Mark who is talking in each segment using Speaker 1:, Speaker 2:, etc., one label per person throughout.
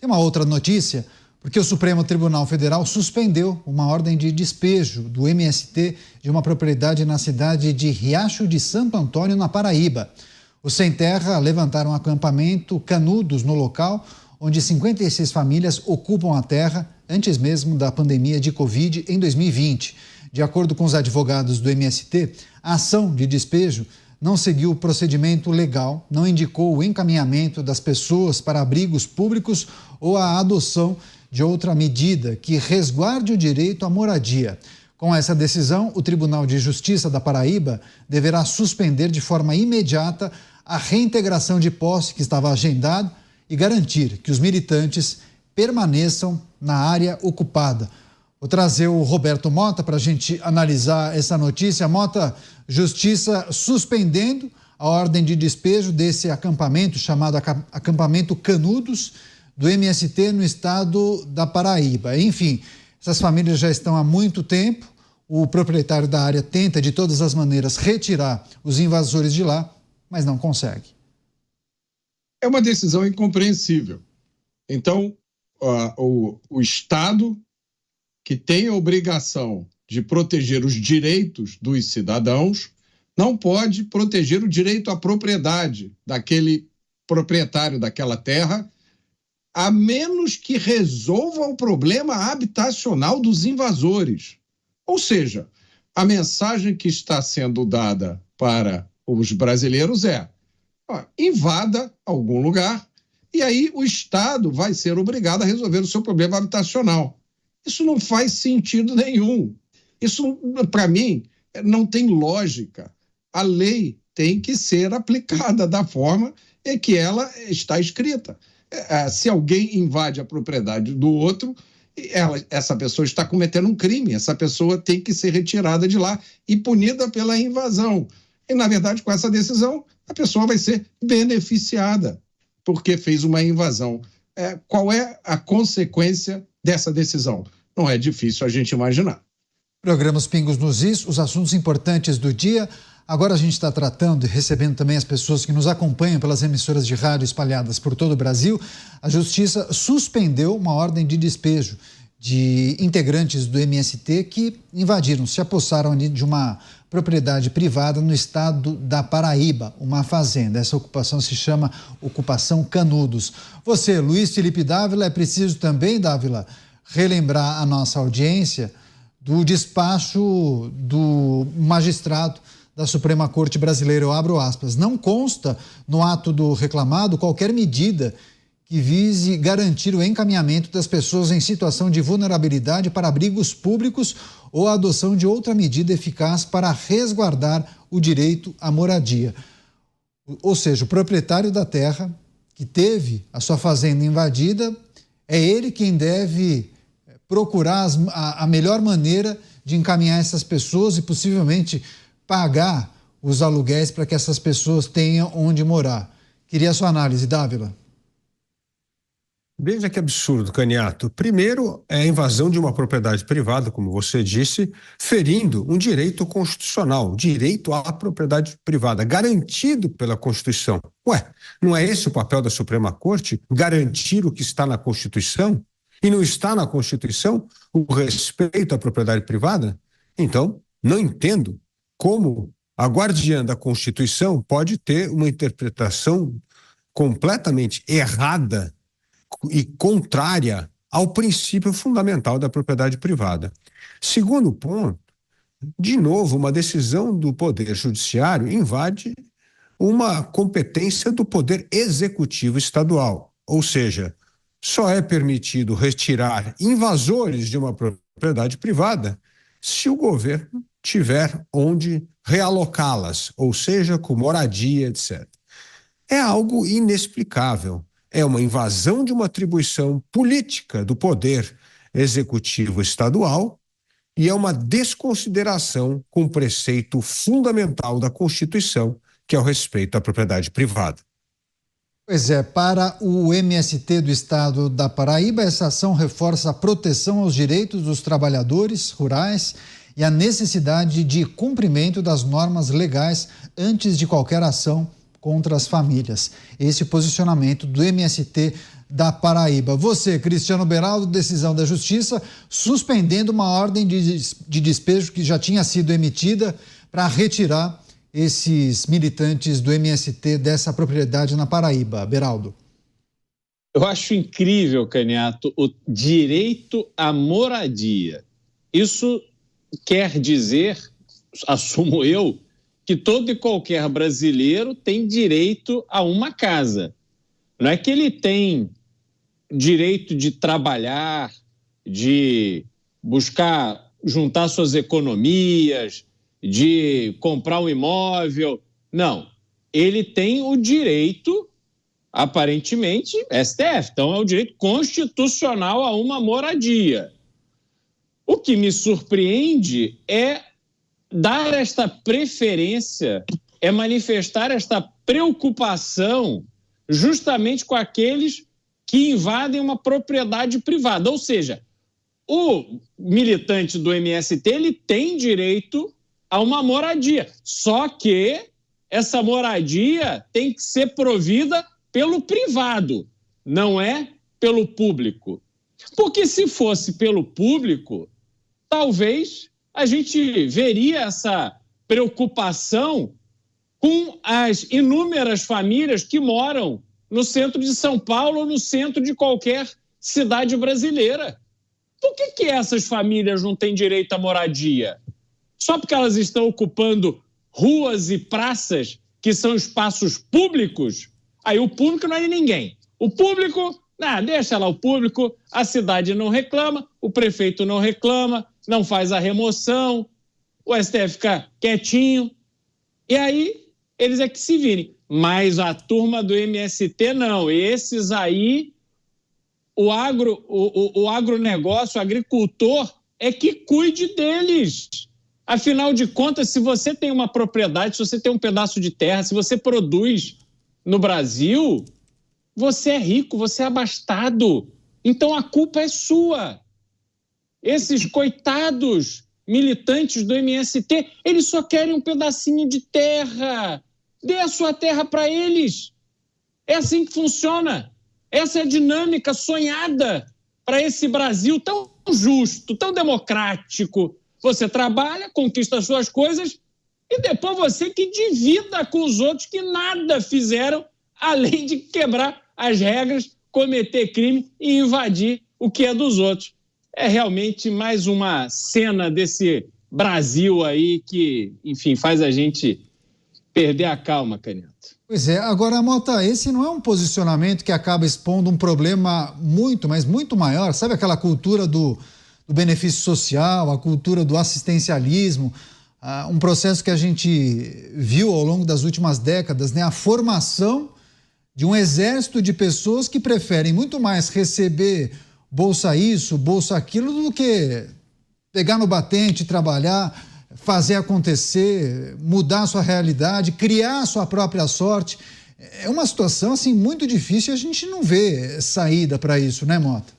Speaker 1: Tem uma outra notícia, porque o Supremo Tribunal Federal suspendeu uma ordem de despejo do MST de uma propriedade na cidade de Riacho de Santo Antônio, na Paraíba. Os sem terra levantaram um acampamento Canudos no local, onde 56 famílias ocupam a terra antes mesmo da pandemia de Covid em 2020. De acordo com os advogados do MST, a ação de despejo não seguiu o procedimento legal, não indicou o encaminhamento das pessoas para abrigos públicos ou a adoção de outra medida que resguarde o direito à moradia. Com essa decisão, o Tribunal de Justiça da Paraíba deverá suspender de forma imediata a reintegração de posse que estava agendada e garantir que os militantes permaneçam na área ocupada. Vou trazer o Roberto Mota para a gente analisar essa notícia. Mota, Justiça suspendendo a ordem de despejo desse acampamento, chamado Acampamento Canudos, do MST no estado da Paraíba. Enfim, essas famílias já estão há muito tempo. O proprietário da área tenta, de todas as maneiras, retirar os invasores de lá, mas não consegue.
Speaker 2: É uma decisão incompreensível. Então, o Estado, que tem a obrigação de proteger os direitos dos cidadãos, não pode proteger o direito à propriedade daquele proprietário daquela terra, a menos que resolva o problema habitacional dos invasores. Ou seja, a mensagem que está sendo dada para os brasileiros é: invada algum lugar e aí o Estado vai ser obrigado a resolver o seu problema habitacional. Isso não faz sentido nenhum. Isso, para mim, não tem lógica. A lei tem que ser aplicada da forma em que ela está escrita. Se alguém invade a propriedade do outro, essa pessoa está cometendo um crime, essa pessoa tem que ser retirada de lá e punida pela invasão. E, na verdade, com essa decisão, a pessoa vai ser beneficiada porque fez uma invasão. Qual é a consequência dessa decisão? Não é difícil a gente imaginar.
Speaker 1: Programa Os Pingos nos Is, os assuntos importantes do dia. Agora a gente está tratando e recebendo também as pessoas que nos acompanham pelas emissoras de rádio espalhadas por todo o Brasil. A Justiça suspendeu uma ordem de despejo de integrantes do MST que invadiram, se apossaram ali de uma propriedade privada no estado da Paraíba, uma fazenda. Essa ocupação se chama Ocupação Canudos. Você, Luiz Felipe Dávila, é preciso também, Dávila, relembrar a nossa audiência do despacho do magistrado da Suprema Corte Brasileira. Eu abro aspas: não consta no ato do reclamado qualquer medida que vise garantir o encaminhamento das pessoas em situação de vulnerabilidade para abrigos públicos ou a adoção de outra medida eficaz para resguardar o direito à moradia. Ou seja, o proprietário da terra que teve a sua fazenda invadida, é ele quem deve procurar a melhor maneira de encaminhar essas pessoas e possivelmente pagar os aluguéis para que essas pessoas tenham onde morar. Queria a sua análise, Dávila.
Speaker 3: Veja que absurdo, Caniato. Primeiro, é a invasão de uma propriedade privada, como você disse, ferindo um direito constitucional, direito à propriedade privada, garantido pela Constituição. Ué, não é esse o papel da Suprema Corte? Garantir o que está na Constituição? E não está na Constituição o respeito à propriedade privada? Então, não entendo como a guardiã da Constituição pode ter uma interpretação completamente errada e contrária ao princípio fundamental da propriedade privada. Segundo ponto, de novo, uma decisão do Poder Judiciário invade uma competência do Poder Executivo Estadual, ou seja, só é permitido retirar invasores de uma propriedade privada se o governo tiver onde realocá-las, ou seja, com moradia, etc. É algo inexplicável. É uma invasão de uma atribuição política do Poder Executivo Estadual e é uma desconsideração com o preceito fundamental da Constituição, que é o respeito à propriedade privada.
Speaker 1: Pois é, para o MST do estado da Paraíba, essa ação reforça a proteção aos direitos dos trabalhadores rurais e a necessidade de cumprimento das normas legais antes de qualquer ação contra as famílias. Esse posicionamento do MST da Paraíba. Você, Cristiano Beraldo, decisão da Justiça suspendendo uma ordem de despejo que já tinha sido emitida para retirar esses militantes do MST dessa propriedade na Paraíba. Beraldo.
Speaker 4: Eu acho incrível, Caniato, o direito à moradia. Isso quer dizer, assumo eu, que todo e qualquer brasileiro tem direito a uma casa. Não é que ele tem direito de trabalhar, de buscar juntar suas economias, de comprar um imóvel. Não, ele tem o direito, aparentemente, STF, então é o direito constitucional a uma moradia. O que me surpreende é dar esta preferência, é manifestar esta preocupação justamente com aqueles que invadem uma propriedade privada. Ou seja, o militante do MST, ele tem direito a uma moradia, só que essa moradia tem que ser provida pelo privado, não é pelo público. Porque se fosse pelo público, talvez a gente veria essa preocupação com as inúmeras famílias que moram no centro de São Paulo ou no centro de qualquer cidade brasileira. Por que essas famílias não têm direito à moradia? Só porque elas estão ocupando ruas e praças que são espaços públicos? Aí o público não é de ninguém. O público, deixa lá o público, a cidade não reclama, o prefeito não reclama, não faz a remoção, o STF fica quietinho, e aí eles é que se virem. Mas a turma do MST não, esses aí, o agronegócio, o agricultor é que cuide deles. Afinal de contas, se você tem uma propriedade, se você tem um pedaço de terra, se você produz no Brasil, você é rico, você é abastado. Então a culpa é sua. Esses coitados militantes do MST, eles só querem um pedacinho de terra. Dê a sua terra para eles. É assim que funciona. Essa é a dinâmica sonhada para esse Brasil tão justo, tão democrático. Você trabalha, conquista as suas coisas e depois você que divida com os outros que nada fizeram além de quebrar as regras, cometer crime e invadir o que é dos outros. É realmente mais uma cena desse Brasil aí que, enfim, faz a gente perder a calma, Caniato.
Speaker 1: Pois é, agora, Mota, esse não é um posicionamento que acaba expondo um problema muito, mas muito maior, sabe aquela cultura do benefício social, a cultura do assistencialismo, um processo que a gente viu ao longo das últimas décadas, né? A formação de um exército de pessoas que preferem muito mais receber bolsa isso, bolsa aquilo, do que pegar no batente, trabalhar, fazer acontecer, mudar a sua realidade, criar a sua própria sorte. É uma situação assim muito difícil e a gente não vê saída para isso, né, Mota?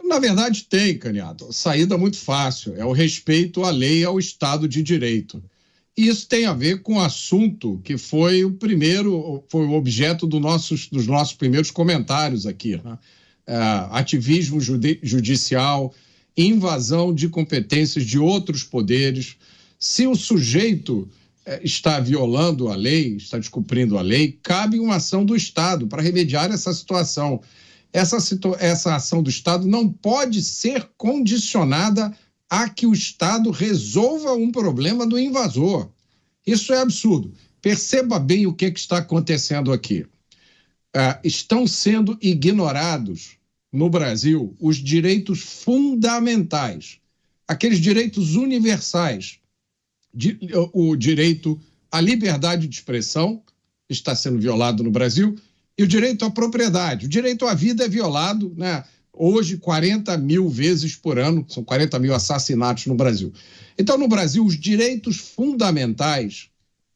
Speaker 2: Na verdade tem, Caniato. Saída muito fácil, é o respeito à lei e ao Estado de Direito. E isso tem a ver com o assunto que foi o objeto dos nossos primeiros comentários aqui, né? Ativismo judicial, invasão de competências de outros poderes. Se o sujeito está violando a lei, está descumprindo a lei, cabe uma ação do Estado para remediar essa situação. Essa ação do Estado não pode ser condicionada a que o Estado resolva um problema do invasor. Isso é absurdo. Perceba bem o que está acontecendo aqui. Estão sendo ignorados no Brasil os direitos fundamentais, aqueles direitos universais, o direito à liberdade de expressão está sendo violado no Brasil, e o direito à propriedade. O direito à vida é violado, né? Hoje, 40 mil vezes por ano, são 40 mil assassinatos no Brasil. Então, no Brasil, os direitos fundamentais,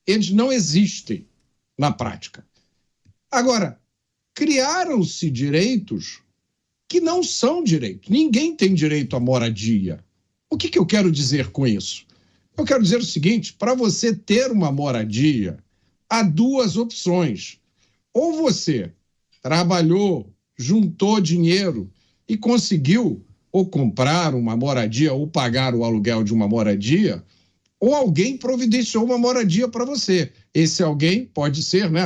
Speaker 2: eles não existem na prática. Agora, criaram-se direitos que não são direitos. Ninguém tem direito à moradia. O que eu quero dizer com isso? Eu quero dizer o seguinte: para você ter uma moradia, há duas opções. Ou você trabalhou, juntou dinheiro e conseguiu ou comprar uma moradia ou pagar o aluguel de uma moradia, ou alguém providenciou uma moradia para você. Esse alguém pode ser, né,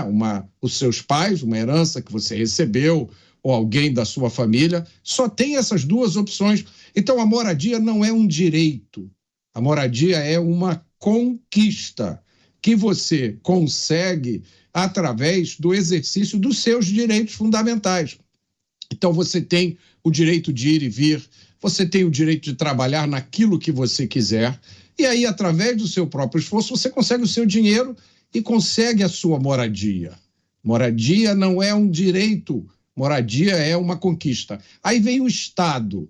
Speaker 2: os seus pais, uma herança que você recebeu, ou alguém da sua família. Só tem essas duas opções. Então, a moradia não é um direito. A moradia é uma conquista que você consegue através do exercício dos seus direitos fundamentais. Então, você tem o direito de ir e vir, você tem o direito de trabalhar naquilo que você quiser, e aí, através do seu próprio esforço, você consegue o seu dinheiro e consegue a sua moradia. Moradia não é um direito, moradia é uma conquista. Aí vem o Estado,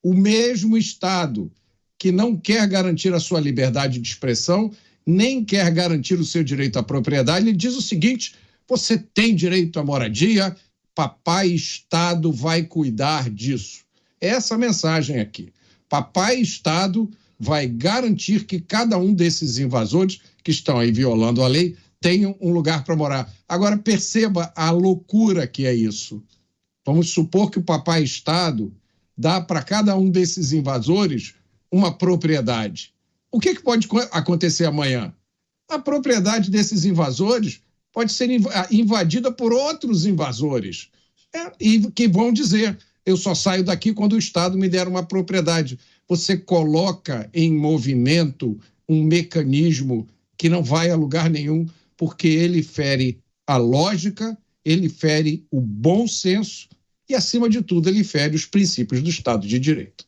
Speaker 2: o mesmo Estado que não quer garantir a sua liberdade de expressão, nem quer garantir o seu direito à propriedade. Ele diz o seguinte: você tem direito à moradia, Papai Estado vai cuidar disso. Essa mensagem aqui. Papai Estado vai garantir que cada um desses invasores que estão aí violando a lei tenham um lugar para morar. Agora, perceba a loucura que é isso. Vamos supor que o Papai Estado dá para cada um desses invasores uma propriedade. O que pode acontecer amanhã? A propriedade desses invasores pode ser invadida por outros invasores, e que vão dizer: eu só saio daqui quando o Estado me der uma propriedade. Você coloca em movimento um mecanismo que não vai a lugar nenhum, porque ele fere a lógica, ele fere o bom senso e, acima de tudo, ele fere os princípios do Estado de Direito.